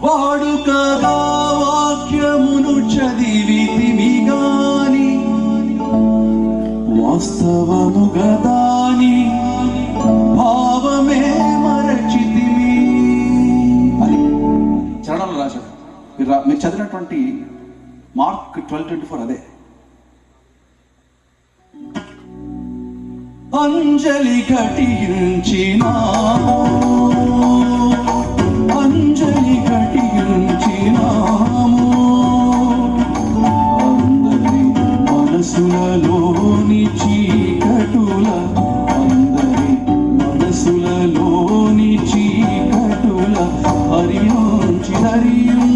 వాడుకగా వాక్యమును చదివితివి గాని వాస్తవము గదాని భావమే మరచితివి అని చరణంలో రాశాడు. మీరు చదివినటువంటి మార్క్ 12:24 అదే. అంజలి ఘటించినాము, అంజలి ఘటించినాము, అందరి మనసులలోని చీకటుల, అందరి మనసులలోని చీకటుల హరించి హరియుం